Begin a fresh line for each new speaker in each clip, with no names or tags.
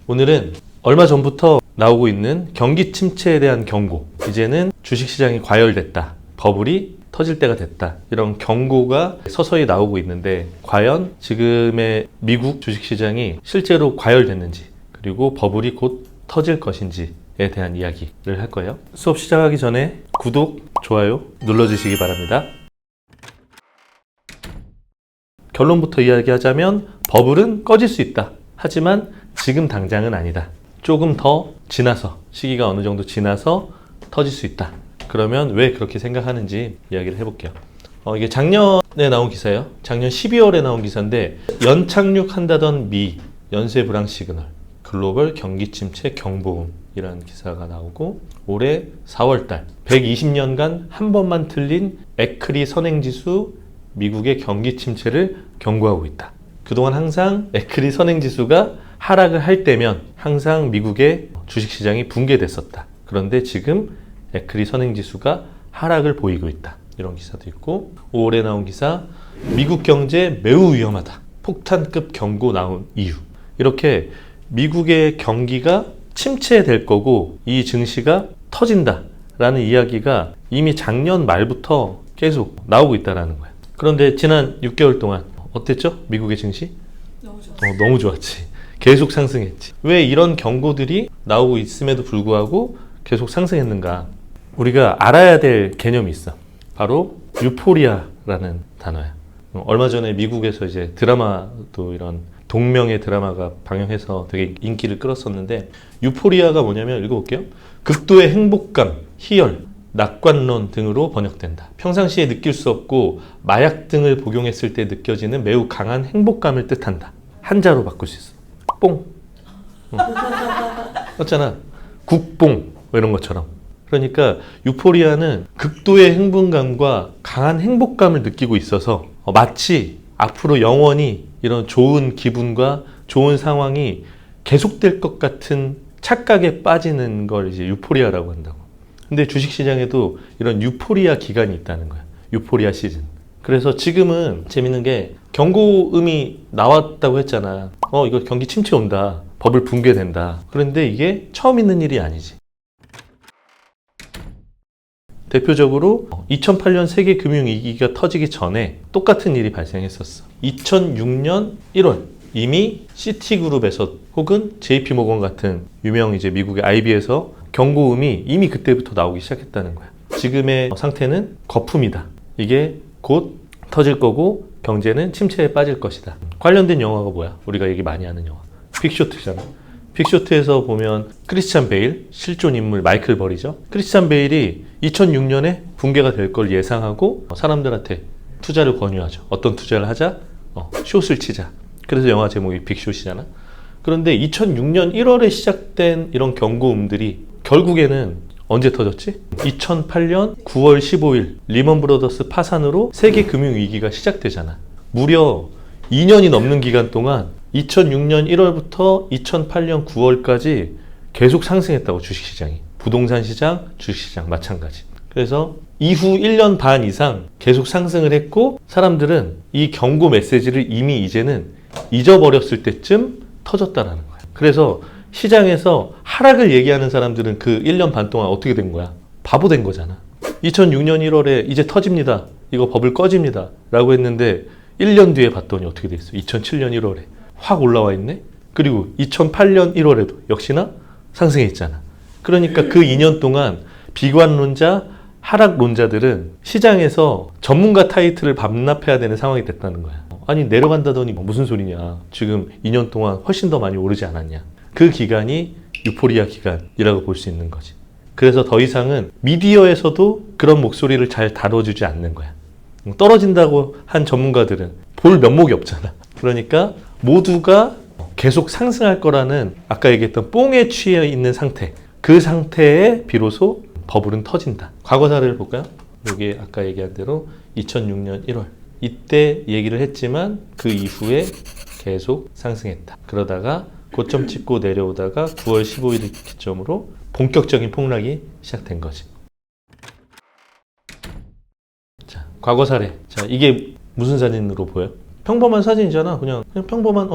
오늘은 얼마 전부터 나오고 있는 경기 침체에 대한 경고, 이제는 주식시장이 과열됐다, 버블이 터질 때가 됐다, 이런 경고가 서서히 나오고 있는데, 과연 지금의 미국 주식시장이 실제로 과열됐는지, 그리고 버블이 곧 터질 것인지에 대한 이야기를 할 거예요. 수업 시작하기 전에 구독, 좋아요 눌러주시기 바랍니다. 결론부터 이야기하자면 버블은 꺼질 수 있다. 하지만 지금 당장은 아니다. 조금 더 지나서, 시기가 어느 정도 지나서 터질 수 있다. 그러면 왜 그렇게 생각하는지 이야기를 해볼게요. 이게 작년에 나온 기사예요. 작년 12월에 나온 기사인데, 연착륙한다던 미 연쇄 불황 시그널, 글로벌 경기 침체 경보음이라는 기사가 나오고, 올해 4월달 120년간 한 번만 틀린 에크리 선행지수 미국의 경기 침체를 경고하고 있다. 그동안 항상 에크리 선행지수가 하락을 할 때면 항상 미국의 주식시장이 붕괴됐었다. 그런데 지금 에크리 선행지수가 하락을 보이고 있다. 이런 기사도 있고, 5월에 나온 기사, 미국 경제 매우 위험하다. 폭탄급 경고 나온 이유. 이렇게 미국의 경기가 침체될 거고 이 증시가 터진다라는 이야기가 이미 작년 말부터 계속 나오고 있다는 거예요. 그런데 지난 6개월 동안 어땠죠? 미국의 증시?
너무 좋았어요.
너무 좋았지. 계속 상승했지. 왜 이런 경고들이 나오고 있음에도 불구하고 계속 상승했는가? 우리가 알아야 될 개념이 있어. 바로 유포리아라는 단어야. 얼마 전에 미국에서 이제 드라마도, 이런 동명의 드라마가 방영해서 되게 인기를 끌었었는데, 유포리아가 뭐냐면 읽어볼게요. 극도의 행복감, 희열, 낙관론 등으로 번역된다. 평상시에 느낄 수 없고 마약 등을 복용했을 때 느껴지는 매우 강한 행복감을 뜻한다. 한자로 바꿀 수 있어. 뽕. 맞잖아. 국뽕 이런 것처럼. 그러니까 유포리아는 극도의 행복감과 강한 행복감을 느끼고 있어서 마치 앞으로 영원히 이런 좋은 기분과 좋은 상황이 계속될 것 같은 착각에 빠지는 걸 이제 유포리아라고 한다고. 근데 주식시장에도 이런 유포리아 기간이 있다는 거야. 유포리아 시즌. 그래서 지금은 재밌는 게 경고음이 나왔다고 했잖아. 이거 경기 침체 온다. 버블 붕괴된다. 그런데 이게 처음 있는 일이 아니지. 대표적으로 2008년 세계 금융위기가 터지기 전에 똑같은 일이 발생했었어. 2006년 1월 이미 시티그룹에서 혹은 JP모건 같은 유명 이제 미국의 IB에서 경고음이 이미 그때부터 나오기 시작했다는 거야. 지금의 상태는 거품이다. 이게 곧 터질 거고 경제는 침체에 빠질 것이다. 관련된 영화가 뭐야? 우리가 얘기 많이 하는 영화. 빅쇼트잖아. 빅쇼트에서 보면 크리스찬 베일, 실존 인물 마이클 버리죠. 크리스찬 베일이 2006년에 붕괴가 될 걸 예상하고 사람들한테 투자를 권유하죠. 어떤 투자를 하자? 숏을 치자. 그래서 영화 제목이 빅숏이잖아. 그런데 2006년 1월에 시작된 이런 경고음들이 결국에는 언제 터졌지? 2008년 9월 15일 리먼 브러더스 파산으로 세계 금융위기가 시작되잖아. 무려 2년이 넘는 기간 동안 2006년 1월부터 2008년 9월까지 계속 상승했다고, 주식시장이. 부동산 시장, 주식시장 마찬가지. 그래서 이후 1년 반 이상 계속 상승을 했고, 사람들은 이 경고 메시지를 이미 이제는 잊어버렸을 때쯤 터졌다는 거야. 그래서 시장에서 하락을 얘기하는 사람들은 그 1년 반 동안 어떻게 된 거야? 바보 된 거잖아. 2006년 1월에 이제 터집니다. 이거 버블 꺼집니다. 라고 했는데 1년 뒤에 봤더니 어떻게 됐어? 2007년 1월에 확 올라와 있네? 그리고 2008년 1월에도 역시나 상승했잖아. 그러니까 그 2년 동안 비관론자, 하락론자들은 시장에서 전문가 타이틀을 반납해야 되는 상황이 됐다는 거야. 아니 내려간다더니 무슨 소리냐. 지금 2년 동안 훨씬 더 많이 오르지 않았냐. 그 기간이 유포리아 기간이라고 볼 수 있는 거지. 그래서 더 이상은 미디어에서도 그런 목소리를 잘 다뤄주지 않는 거야. 떨어진다고 한 전문가들은 볼 면목이 없잖아. 그러니까 모두가 계속 상승할 거라는, 아까 얘기했던 뽕에 취해 있는 상태, 그 상태에 비로소 버블은 터진다. 과거 사례를 볼까요? 여기 아까 얘기한 대로 2006년 1월 이때 얘기를 했지만 그 이후에 계속 상승했다. 그러다가 고점 찍고 내려오다가 9월 15일 기점으로 본격적인 폭락이 시작된 거지. 자, 과거 사례. 자, 이게 무슨 사진으로 보여? 평범한 사진이잖아. 그냥 평범한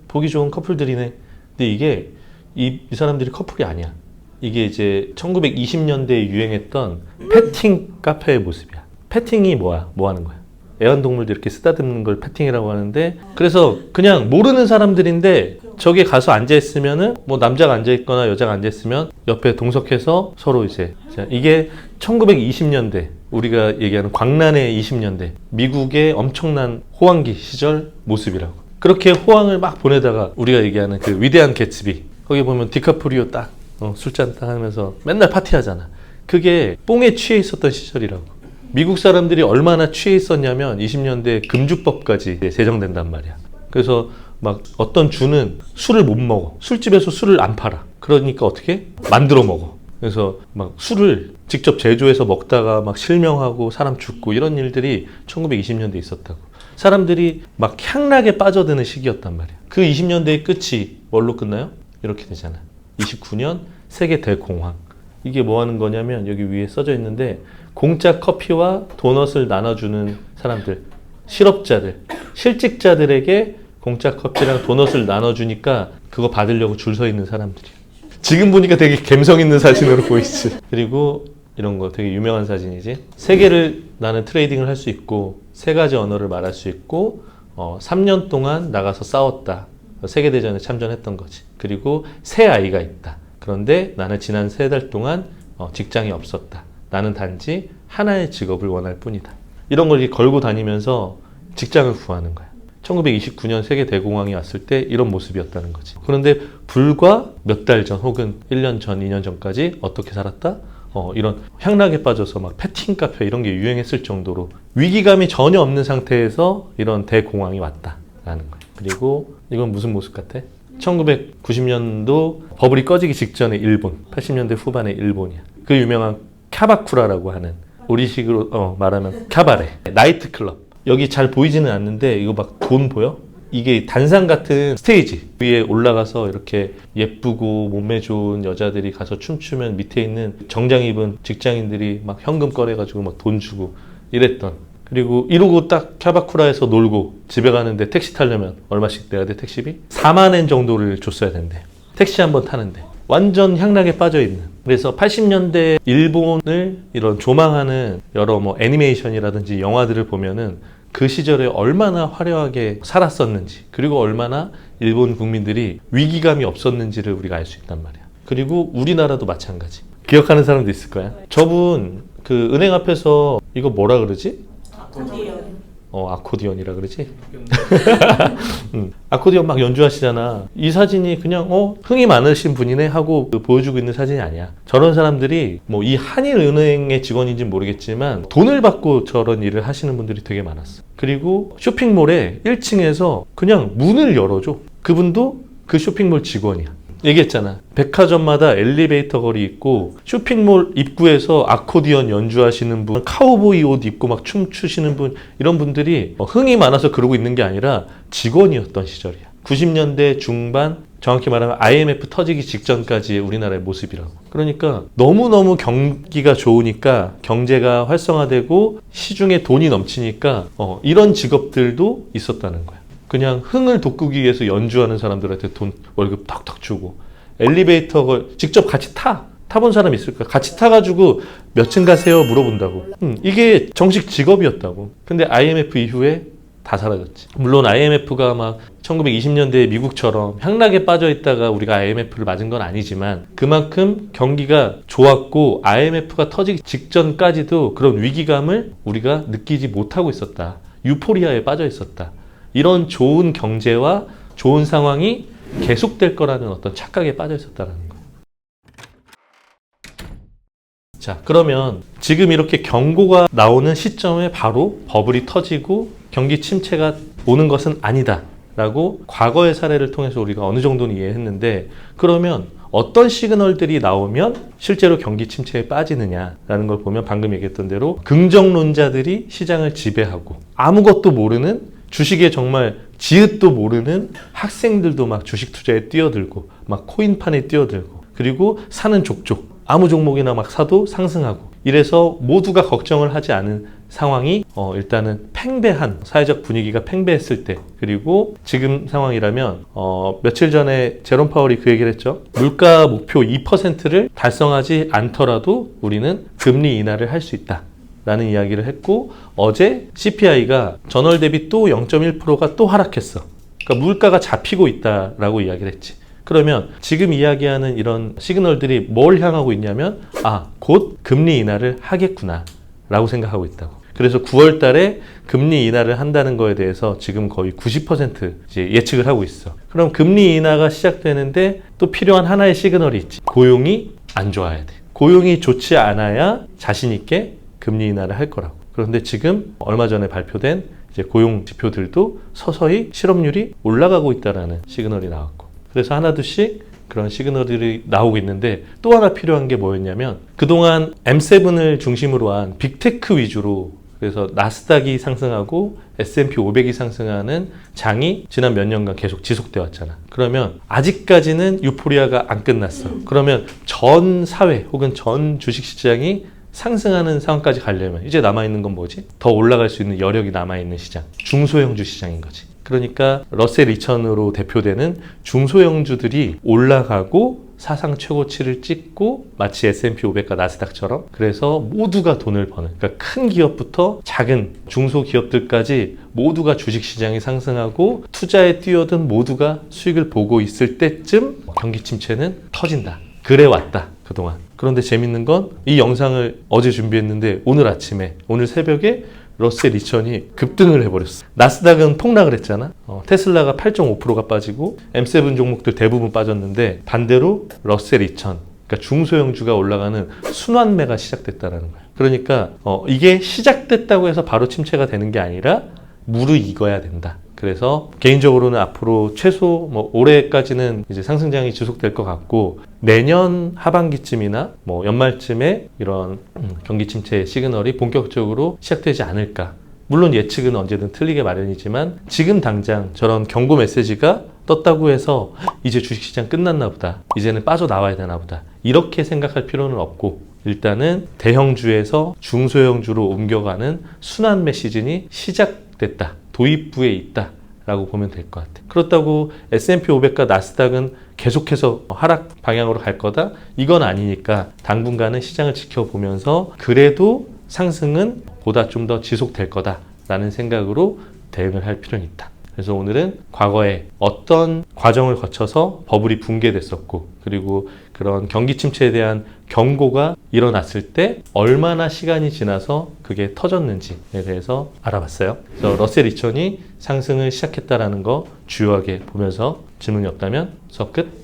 보기 좋은 커플들이네. 근데 이게 이 사람들이 커플이 아니야. 이게 이제 1920년대에 유행했던 패팅 카페의 모습이야. 패팅이 뭐야? 뭐 하는 거야? 애완동물들 이렇게 쓰다듬는 걸 패팅이라고 하는데, 그래서 그냥 모르는 사람들인데 저기 가서 앉아있으면은 뭐 남자가 앉아있거나 여자가 앉아있으면 옆에 동석해서 서로 이제, 이게 1920년대 우리가 얘기하는 광란의 20년대 미국의 엄청난 호황기 시절 모습이라고. 그렇게 호황을 막 보내다가 우리가 얘기하는 그 위대한 개츠비, 거기 보면 디카프리오 딱 술잔 딱 하면서 맨날 파티하잖아. 그게 뽕에 취해 있었던 시절이라고. 미국 사람들이 얼마나 취해 있었냐면 20년대 금주법까지 제정된단 말이야. 그래서 막 어떤 주는 술을 못 먹어. 술집에서 술을 안 팔아. 그러니까 어떻게? 만들어 먹어. 그래서 막 술을 직접 제조해서 먹다가 막 실명하고 사람 죽고 이런 일들이 1920년대에 있었다고. 사람들이 막 향락에 빠져드는 시기였단 말이야. 그 20년대의 끝이 뭘로 끝나요? 이렇게 되잖아. 29년 세계 대공황. 이게 뭐 하는 거냐면 여기 위에 써져 있는데, 공짜 커피와 도넛을 나눠주는 사람들, 실업자들, 실직자들에게 공짜 커피랑 도넛을 나눠주니까 그거 받으려고 줄 서 있는 사람들이야. 지금 보니까 되게 감성 있는 사진으로 보이지. 그리고 이런 거 되게 유명한 사진이지. 세 개를 나는 트레이딩을 할 수 있고, 세 가지 언어를 말할 수 있고, 3년 동안 나가서 싸웠다. 세계대전에 참전했던 거지. 그리고 세 아이가 있다. 그런데 나는 지난 3달 동안 직장이 없었다. 나는 단지 하나의 직업을 원할 뿐이다. 이런 걸 걸고 다니면서 직장을 구하는 거야. 1929년 세계 대공황이 왔을 때 이런 모습이었다는 거지. 그런데 불과 몇 달 전 혹은 1년 전, 2년 전까지 어떻게 살았다? 이런 향락에 빠져서 막 패팅 카페 이런 게 유행했을 정도로 위기감이 전혀 없는 상태에서 이런 대공황이 왔다라는 거야. 그리고 이건 무슨 모습 같아? 1990년도 버블이 꺼지기 직전의 일본, 80년대 후반의 일본이야. 그 유명한 캬바쿠라라고 하는, 우리식으로 말하면 캬바레, 나이트클럽. 여기 잘 보이지는 않는데 이거 막 돈 보여? 이게 단상 같은 스테이지 위에 올라가서 이렇게 예쁘고 몸매 좋은 여자들이 가서 춤추면 밑에 있는 정장 입은 직장인들이 막 현금 꺼내가지고 막 돈 주고 이랬던. 그리고 이러고 딱 캬바쿠라에서 놀고 집에 가는데 택시 타려면 얼마씩 내야 돼? 택시비? 4만 엔 정도를 줬어야 된대. 택시 한 번 타는데. 완전 향락에 빠져있는. 그래서 80년대 일본을 이런 조망하는 여러 뭐 애니메이션이라든지 영화들을 보면은 그 시절에 얼마나 화려하게 살았었는지, 그리고 얼마나 일본 국민들이 위기감이 없었는지를 우리가 알 수 있단 말이야. 그리고 우리나라도 마찬가지. 기억하는 사람도 있을 거야. 저분 그 은행 앞에서 이거 뭐라 그러지? 아코디언이라 그러지? 아코디언 막 연주하시잖아. 이 사진이 그냥 흥이 많으신 분이네 하고 보여주고 있는 사진이 아니야. 저런 사람들이 뭐 이 한일은행의 직원인지는 모르겠지만 돈을 받고 저런 일을 하시는 분들이 되게 많았어. 그리고 쇼핑몰에 1층에서 그냥 문을 열어줘. 그분도 그 쇼핑몰 직원이야. 얘기했잖아. 백화점마다 엘리베이터 거리 있고, 쇼핑몰 입구에서 아코디언 연주하시는 분, 카우보이 옷 입고 막 춤추시는 분, 이런 분들이 흥이 많아서 그러고 있는 게 아니라 직원이었던 시절이야. 90년대 중반, 정확히 말하면 IMF 터지기 직전까지의 우리나라의 모습이라고. 그러니까 너무너무 경기가 좋으니까, 경제가 활성화되고 시중에 돈이 넘치니까 이런 직업들도 있었다는 거야. 그냥 흥을 돋구기 위해서 연주하는 사람들한테 돈 월급 턱턱 주고, 엘리베이터 걸 직접 같이 타본 사람 있을까? 같이 타가지고 몇 층 가세요? 물어본다고. 이게 정식 직업이었다고. 근데 IMF 이후에 다 사라졌지. 물론 IMF가 막 1920년대 미국처럼 향락에 빠져 있다가 우리가 IMF를 맞은 건 아니지만, 그만큼 경기가 좋았고 IMF가 터지기 직전까지도 그런 위기감을 우리가 느끼지 못하고 있었다. 유포리아에 빠져 있었다. 이런 좋은 경제와 좋은 상황이 계속될 거라는 어떤 착각에 빠져 있었다는 거예요. 자, 그러면 지금 이렇게 경고가 나오는 시점에 바로 버블이 터지고 경기 침체가 오는 것은 아니다 라고 과거의 사례를 통해서 우리가 어느 정도는 이해했는데, 그러면 어떤 시그널들이 나오면 실제로 경기 침체에 빠지느냐라는 걸 보면, 방금 얘기했던 대로 긍정론자들이 시장을 지배하고, 아무것도 모르는, 주식에 정말 지읒도 모르는 학생들도 막 주식 투자에 뛰어들고 막 코인판에 뛰어들고, 그리고 사는 족족 아무 종목이나 막 사도 상승하고, 이래서 모두가 걱정을 하지 않은 상황이 일단은 팽배한 사회적 분위기가 팽배했을 때, 그리고 지금 상황이라면 며칠 전에 제롬 파월이 그 얘기를 했죠. 물가 목표 2%를 달성하지 않더라도 우리는 금리 인하를 할 수 있다 라는 이야기를 했고, 어제 CPI가 전월 대비 또 0.1%가 또 하락했어. 그러니까 물가가 잡히고 있다라고 이야기를 했지. 그러면 지금 이야기하는 이런 시그널들이 뭘 향하고 있냐면, 곧 금리 인하를 하겠구나 라고 생각하고 있다고. 그래서 9월 달에 금리 인하를 한다는 거에 대해서 지금 거의 90% 이제 예측을 하고 있어. 그럼 금리 인하가 시작되는데 또 필요한 하나의 시그널이 있지. 고용이 안 좋아야 돼. 고용이 좋지 않아야 자신 있게 금리 인하를 할 거라고. 그런데 지금 얼마 전에 발표된 이제 고용 지표들도 서서히 실업률이 올라가고 있다라는 시그널이 나왔고, 그래서 하나둘씩 그런 시그널들이 나오고 있는데, 또 하나 필요한 게 뭐였냐면, 그동안 M7을 중심으로 한 빅테크 위주로, 그래서 나스닥이 상승하고 S&P 500이 상승하는 장이 지난 몇 년간 계속 지속되어 왔잖아. 그러면 아직까지는 유포리아가 안 끝났어. 그러면 전 사회 혹은 전 주식시장이 상승하는 상황까지 가려면 이제 남아있는 건 뭐지? 더 올라갈 수 있는 여력이 남아있는 시장, 중소형주 시장인 거지. 그러니까 러셀 2000으로 대표되는 중소형주들이 올라가고 사상 최고치를 찍고, 마치 S&P 500과 나스닥처럼, 그래서 모두가 돈을 버는, 그러니까 큰 기업부터 작은 중소기업들까지 모두가 주식시장이 상승하고 투자에 뛰어든 모두가 수익을 보고 있을 때쯤 경기 침체는 터진다. 그래 왔다 그동안. 그런데 재밌는 건, 이 영상을 어제 준비했는데 오늘 아침에, 오늘 새벽에 러셀 2000이 급등을 해버렸어. 나스닥은 폭락을 했잖아. 테슬라가 8.5%가 빠지고 M7 종목들 대부분 빠졌는데, 반대로 러셀 2000, 그러니까 중소형주가 올라가는 순환매가 시작됐다는 거야. 그러니까 이게 시작됐다고 해서 바로 침체가 되는 게 아니라 무르익어야 된다. 그래서 개인적으로는 앞으로 최소 올해까지는 이제 상승장이 지속될 것 같고, 내년 하반기쯤이나 연말쯤에 이런 경기 침체 시그널이 본격적으로 시작되지 않을까. 물론 예측은 언제든 틀리게 마련이지만, 지금 당장 저런 경고 메시지가 떴다고 해서 이제 주식시장 끝났나 보다, 이제는 빠져나와야 되나 보다, 이렇게 생각할 필요는 없고, 일단은 대형주에서 중소형주로 옮겨가는 순환매 시즌이 시작됐다, 도입부에 있다 라고 보면 될 것 같아. 그렇다고 S&P 500과 나스닥은 계속해서 하락 방향으로 갈 거다? 이건 아니니까 당분간은 시장을 지켜보면서 그래도 상승은 보다 좀 더 지속될 거다 라는 생각으로 대응을 할 필요는 있다. 그래서 오늘은 과거에 어떤 과정을 거쳐서 버블이 붕괴됐었고, 그리고 그런 경기 침체에 대한 경고가 일어났을 때 얼마나 시간이 지나서 그게 터졌는지에 대해서 알아봤어요. 그래서 러셀 2000이 상승을 시작했다라는 거 주요하게 보면서 질문이 없다면 수업 끝.